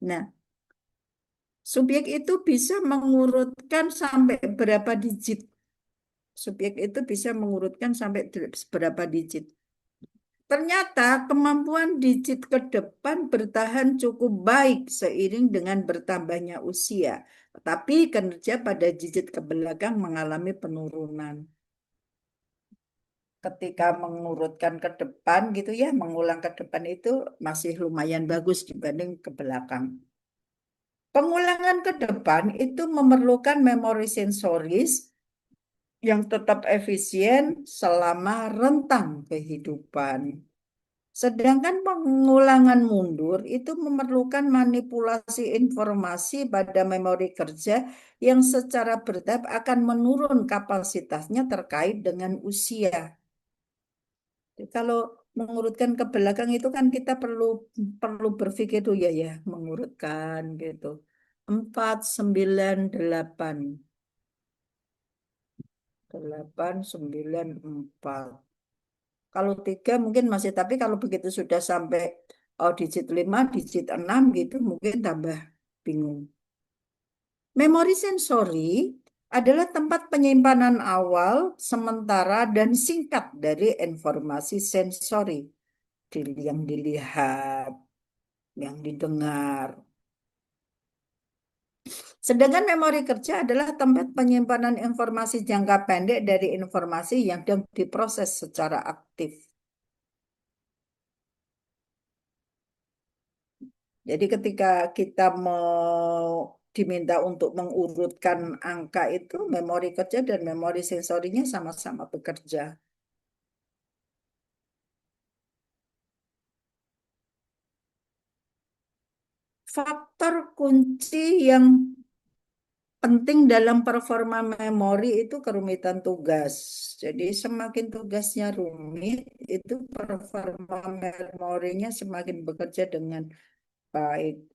Nah, subjek itu bisa mengurutkan sampai berapa digit. Subjek itu bisa mengurutkan sampai berapa digit. Ternyata kemampuan digit ke depan bertahan cukup baik seiring dengan bertambahnya usia. Tetapi kinerja pada digit ke belakang mengalami penurunan. Ketika mengurutkan ke depan gitu ya, mengulang ke depan itu masih lumayan bagus dibanding ke belakang. Pengulangan ke depan itu memerlukan memori sensoris yang tetap efisien selama rentang kehidupan. Sedangkan pengulangan mundur itu memerlukan manipulasi informasi pada memori kerja yang secara bertahap akan menurun kapasitasnya terkait dengan usia. Kalau mengurutkan ke belakang itu kan kita perlu perlu berpikir tuh ya ya mengurutkan gitu. 4, 9, 8, 8, 9, 4. Kalau 3 mungkin masih, tapi kalau begitu sudah sampai digit 5, digit 6 gitu mungkin tambah bingung. Memori sensori adalah tempat penyimpanan awal, sementara, dan singkat dari informasi sensori yang dilihat, yang didengar. Sedangkan memori kerja adalah tempat penyimpanan informasi jangka pendek dari informasi yang diproses secara aktif. Jadi ketika kita mau diminta untuk mengurutkan angka itu, memori kerja dan memori sensorinya sama-sama bekerja. Faktor kunci yang penting dalam performa memori itu kerumitan tugas. Jadi semakin tugasnya rumit, itu performa memorinya semakin bekerja dengan baik.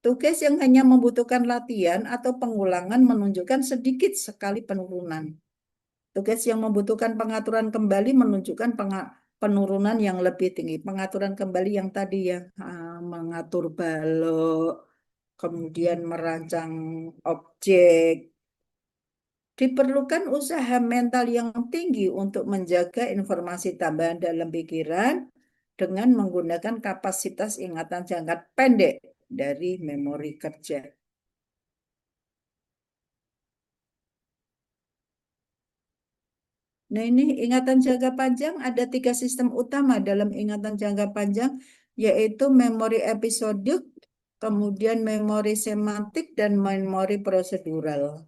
Tugas yang hanya membutuhkan latihan atau pengulangan menunjukkan sedikit sekali penurunan. Tugas yang membutuhkan pengaturan kembali menunjukkan penurunan yang lebih tinggi. Pengaturan kembali yang tadi ya, mengatur balok, kemudian merancang objek. Diperlukan usaha mental yang tinggi untuk menjaga informasi tambahan dalam pikiran dengan menggunakan kapasitas ingatan jangka pendek dari memori kerja. Nah, ini ingatan jangka panjang ada tiga sistem utama dalam ingatan jangka panjang, yaitu memori episodik, kemudian memori semantik, dan memori prosedural.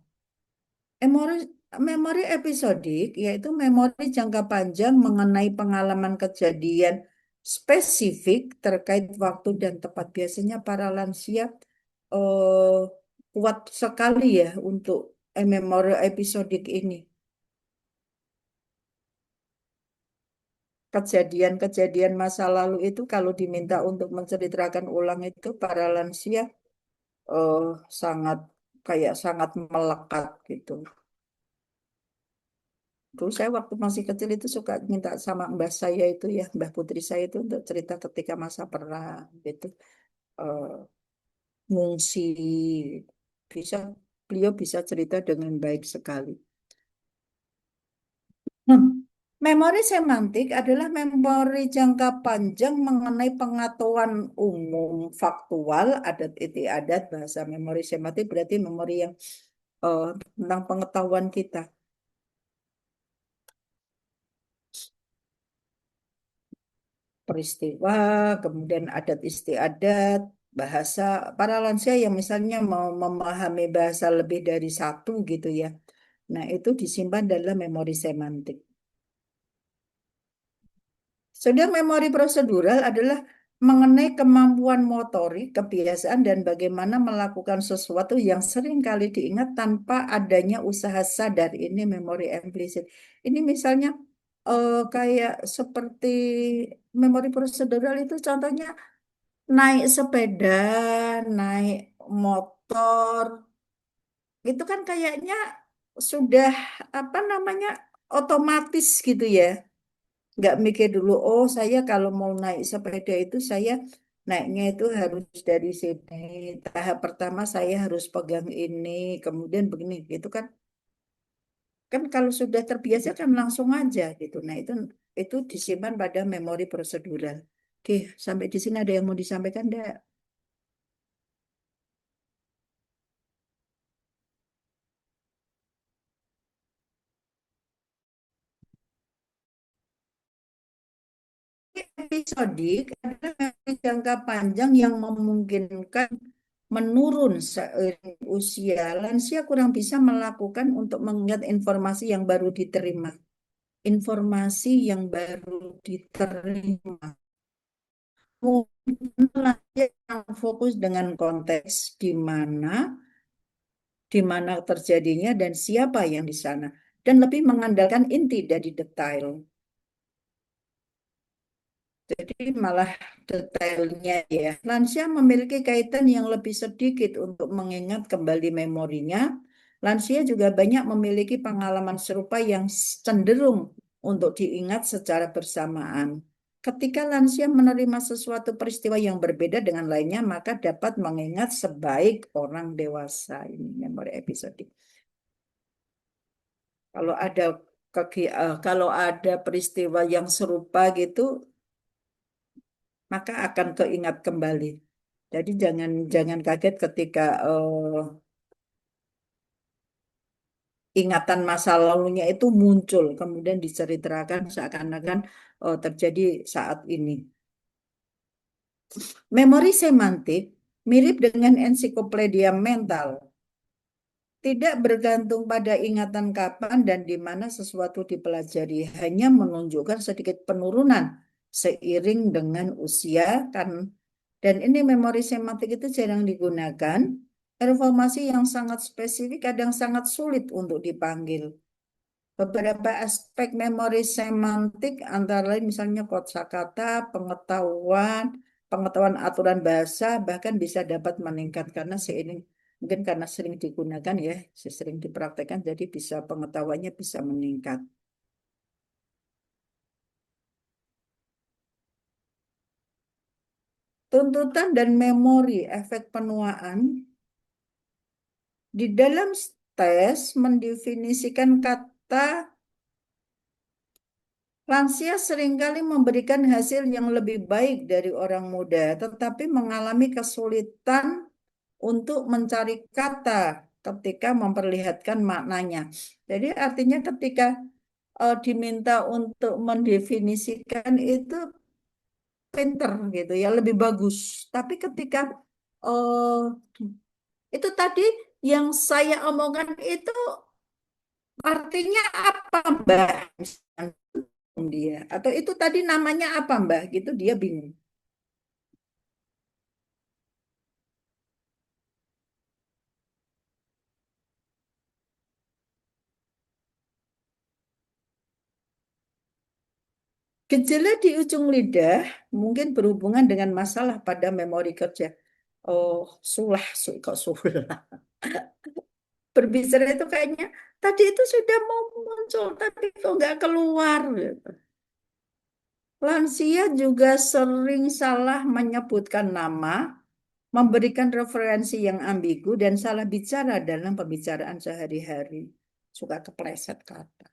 Memori, memori episodik yaitu memori jangka panjang mengenai pengalaman kejadian spesifik terkait waktu dan tempat. Biasanya para lansia eh, kuat sekali ya untuk memori episodik ini. Kejadian-kejadian masa lalu itu kalau diminta untuk menceritakan ulang itu para lansia eh, sangat kayak sangat melekat gitu. Dulu saya waktu masih kecil itu suka minta sama mbah saya itu ya, mbah putri saya itu untuk cerita ketika masa perang gitu. Eh, ngungsi bisa beliau bisa cerita dengan baik sekali. Hmm. Memori semantik adalah memori jangka panjang mengenai pengetahuan umum faktual, adat istiadat, bahasa. Memori semantik berarti memori yang eh, tentang pengetahuan kita. Peristiwa, kemudian adat istiadat, bahasa. Para lansia yang misalnya mau memahami bahasa lebih dari satu gitu ya. Nah, itu disimpan dalam memori semantik. Sedang memori prosedural adalah mengenai kemampuan motorik, kebiasaan, dan bagaimana melakukan sesuatu yang sering kali diingat tanpa adanya usaha sadar. Ini memori implisit. Ini misalnya kayak seperti memori prosedural itu contohnya naik sepeda, naik motor, itu kan kayaknya sudah apa namanya otomatis gitu ya. Nggak mikir dulu, oh saya kalau mau naik sepeda itu saya naiknya itu harus dari sini. Tahap pertama saya harus pegang ini, kemudian begini, gitu kan. Kan kalau sudah terbiasa kan langsung aja gitu. Nah itu disimpan pada memori prosedural. Oke, sampai di sini ada yang mau disampaikan enggak? Episodik adalah memori jangka panjang yang memungkinkan menurun seiring usia. Lansia kurang bisa melakukan untuk mengingat informasi yang baru diterima. Informasi yang baru diterima. Mungkin lansia yang fokus dengan konteks di mana terjadinya dan siapa yang di sana. Dan lebih mengandalkan inti dari detail. Jadi malah detailnya ya. Lansia memiliki kaitan yang lebih sedikit untuk mengingat kembali memorinya. Lansia juga banyak memiliki pengalaman serupa yang cenderung untuk diingat secara bersamaan. Ketika lansia menerima sesuatu peristiwa yang berbeda dengan lainnya, maka dapat mengingat sebaik orang dewasa. Ini memori episodik. Kalau ada kalau ada peristiwa yang serupa gitu, maka akan keingat kembali. Jadi jangan jangan kaget ketika ingatan masa lalunya itu muncul, kemudian diceritakan seakan-akan terjadi saat ini. Memori semantik Mirip dengan ensiklopedia mental, tidak bergantung pada ingatan kapan dan di mana sesuatu dipelajari, hanya menunjukkan sedikit penurunan seiring dengan usia kan. Dan ini memori semantik itu jarang digunakan. Informasi yang sangat spesifik kadang sangat sulit untuk dipanggil. Beberapa aspek memori semantik antara lain misalnya kosakata, pengetahuan, pengetahuan aturan bahasa bahkan bisa dapat meningkat karena seiring mungkin karena sering digunakan ya, sering dipraktekkan jadi bisa pengetahuannya bisa meningkat. Tuntutan dan memori efek penuaan di dalam tes mendefinisikan kata lansia seringkali memberikan hasil yang lebih baik dari orang muda, tetapi mengalami kesulitan untuk mencari kata ketika memperlihatkan maknanya. Jadi artinya ketika diminta untuk mendefinisikan itu pinter gitu ya, lebih bagus. Tapi ketika eh, itu tadi yang saya omongkan itu artinya apa, Mbak? Dia atau itu tadi namanya apa Mbak gitu dia bingung. Gejala di ujung lidah mungkin berhubungan dengan masalah pada memori kerja. Oh, kok sulah. Berbicara itu kayaknya tadi itu sudah mau muncul tapi kok nggak keluar gitu. Lansia juga sering salah menyebutkan nama, memberikan referensi yang ambigu dan salah bicara dalam pembicaraan sehari-hari. Suka kepleset kata.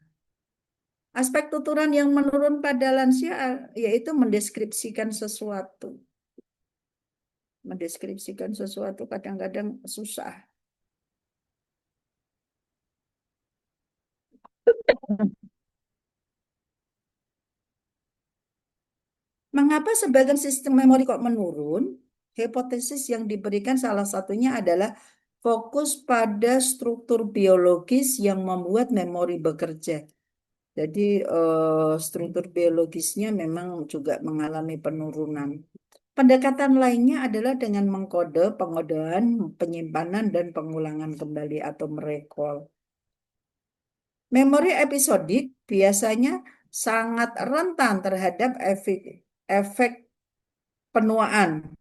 Aspek tuturan yang menurun pada lansia yaitu mendeskripsikan sesuatu. Mendeskripsikan sesuatu kadang-kadang susah. Mengapa sebagian sistem memori kok menurun? Hipotesis yang diberikan salah satunya adalah fokus pada struktur biologis yang membuat memori bekerja. Jadi struktur biologisnya memang juga mengalami penurunan. Pendekatan lainnya adalah dengan mengkode, pengodean, penyimpanan, dan pengulangan kembali atau merecall. Memori episodik biasanya sangat rentan terhadap efek penuaan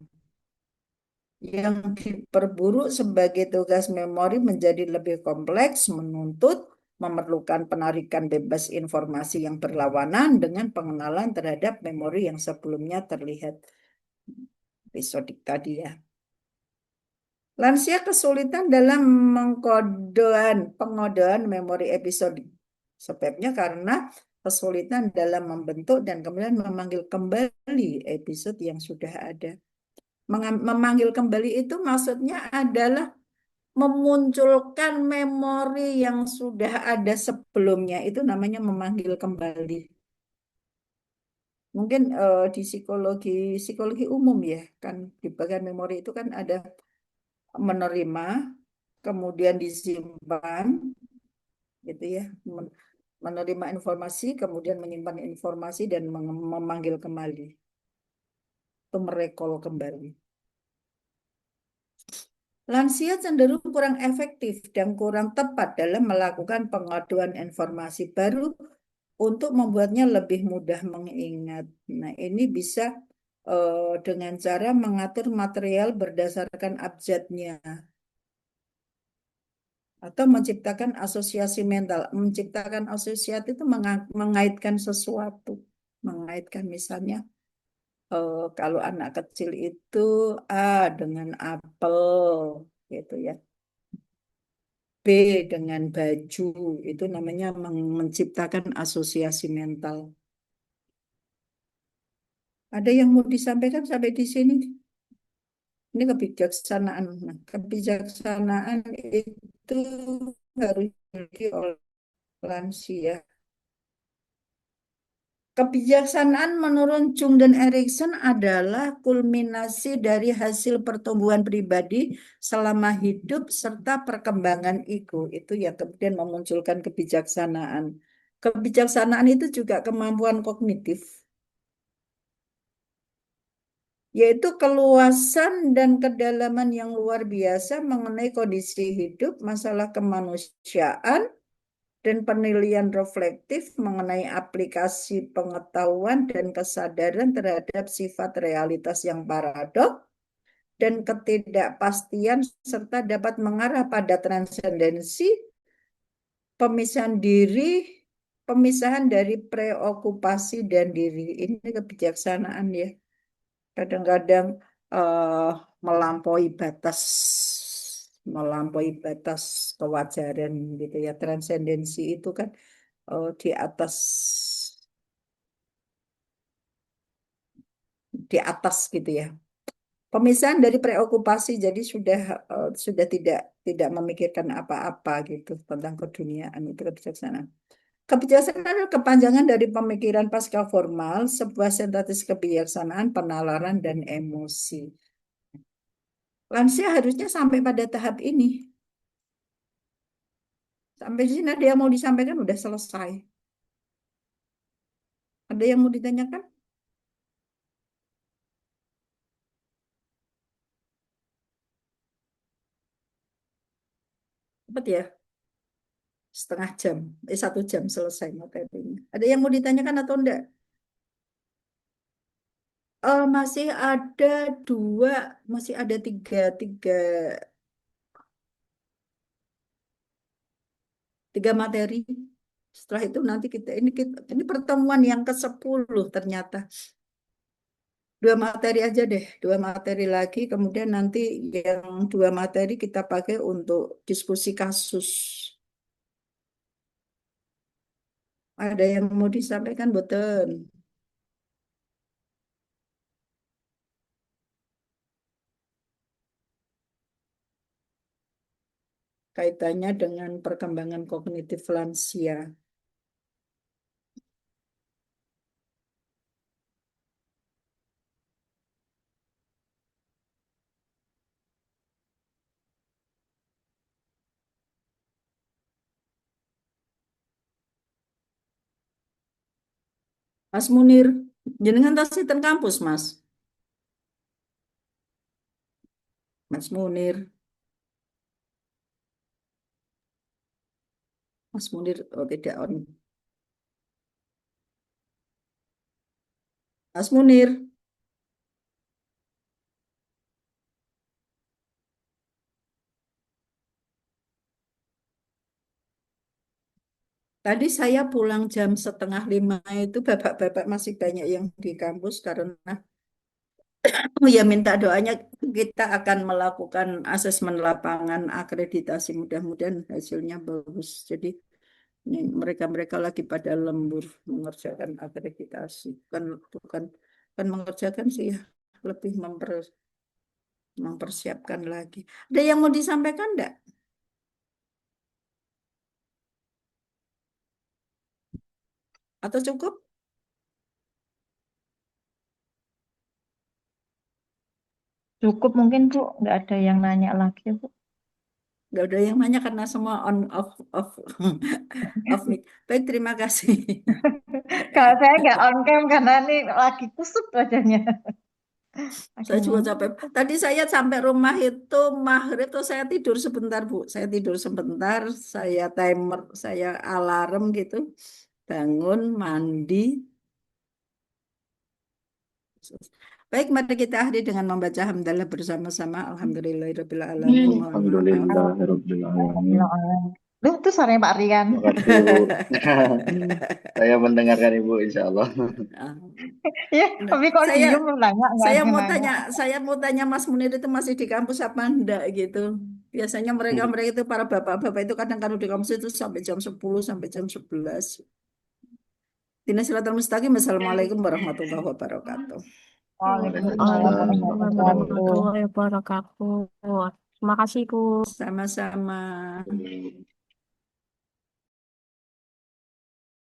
yang diperburuk sebagai tugas memori menjadi lebih kompleks, menuntut memerlukan penarikan bebas informasi yang berlawanan dengan pengenalan terhadap memori yang sebelumnya terlihat episodik tadi ya. Lansia kesulitan dalam pengodean memori episodik. Sebabnya karena kesulitan dalam membentuk dan kemudian memanggil kembali episode yang sudah ada. Memanggil kembali itu maksudnya adalah memunculkan memori yang sudah ada sebelumnya. Itu namanya memanggil kembali. Mungkin di psikologi umum ya, kan di bagian memori itu kan ada menerima, kemudian disimpan, gitu ya, menerima informasi, kemudian menyimpan informasi dan memanggil kembali, itu merekol kembali. Lansia cenderung kurang efektif dan kurang tepat dalam melakukan pengaduan informasi baru untuk membuatnya lebih mudah mengingat. Nah, ini bisa dengan cara mengatur material berdasarkan abjadnya atau menciptakan asosiasi mental. Menciptakan asosiasi itu mengaitkan sesuatu, mengaitkan misalnya kalau anak kecil itu A dengan apel, gitu ya. B dengan baju, itu namanya menciptakan asosiasi mental. Ada yang mau disampaikan sampai di sini? Ini kebijaksanaan. Nah, kebijaksanaan itu harus dimiliki oleh lansia. Kebijaksanaan menurut Jung dan Erikson adalah kulminasi dari hasil pertumbuhan pribadi selama hidup serta perkembangan ego. Itu ya kemudian memunculkan kebijaksanaan. Kebijaksanaan itu juga kemampuan kognitif, yaitu keluasan dan kedalaman yang luar biasa mengenai kondisi hidup, masalah kemanusiaan, dan penilaian reflektif mengenai aplikasi pengetahuan dan kesadaran terhadap sifat realitas yang paradok dan ketidakpastian serta dapat mengarah pada transendensi, pemisahan diri, pemisahan dari preokupasi dan diri. Ini kebijaksanaan ya. Kadang-kadang eh, melampaui batas kewajaran gitu ya. Transendensi itu kan di atas gitu ya. Pemisahan dari preokupasi, jadi sudah tidak memikirkan apa-apa gitu tentang keduniaan, itu kebijaksanaan. Kebijaksanaan adalah kepanjangan dari pemikiran pasca formal, sebuah sintetis kebijaksanaan, penalaran, dan emosi. Lansia harusnya sampai pada tahap ini. Sampai di sini ada yang mau disampaikan, udah selesai. Ada yang mau ditanyakan? Cepat ya, setengah jam, 1 jam selesai materinya. Ada yang mau ditanyakan atau enggak? Masih ada dua, masih ada tiga materi. Setelah itu nanti ini pertemuan yang ke-10 ternyata. 2 materi aja deh, 2 materi lagi. Kemudian nanti yang 2 materi kita pakai untuk diskusi kasus. Ada yang mau disampaikan, betul? Kaitannya dengan perkembangan kognitif lansia. Mas Munir, jenengan tasih ten kampus, Mas. Mas Munir, Mas Munir, oh tidak on. Mas Munir, tadi saya pulang jam 4:30 itu bapak-bapak masih banyak yang di kampus karena ya minta doanya, kita akan melakukan asesmen lapangan akreditasi, mudah-mudahan hasilnya bagus. Jadi ini mereka-mereka lagi pada lembur mengerjakan akreditasi. Bukan bukan bukan mengerjakan sih ya, lebih mempersiapkan lagi. Ada yang mau disampaikan enggak? Atau cukup? Cukup mungkin Bu, nggak ada yang nanya lagi Bu. Nggak ada yang nanya karena semua on off off mic. Baik, terima kasih. Kalau saya nggak on cam karena ini lagi kusut wajahnya. Lagi Saya juga mual. capek. Tadi saya sampai rumah itu maghrib tuh saya tidur sebentar, Bu. Saya tidur sebentar, saya timer, saya alarm gitu. Bangun, mandi. Baik, mari kita akhiri dengan membaca hamdalah bersama-sama. Alhamdulillahirrahmanirrahim. Mohon maaf. Alhamdulillahirabbil alamin. Loh, itu suaranya Pak Rian. Terima kasih Bu. Saya mendengarkan Ibu insya Allah. Ya, Nah, tapi kok saya diem nanya nggak saya ada mau nanya. tanya, Mas Munir itu masih di kampus apa enggak gitu. Biasanya mereka-mereka itu para bapak-bapak itu kadang kalau di kampus itu sampai jam 10 sampai jam 11. Tina silatul mustaqim. Assalamualaikum warahmatullahi wabarakatuh. Waalaikumsalam Waalaikumsalam warahmatullahi warahmatullahi wabarakatuh. wabarakatuh. warahmatullahi wabarakatuh. Terima kasih, Bu. Sama-sama.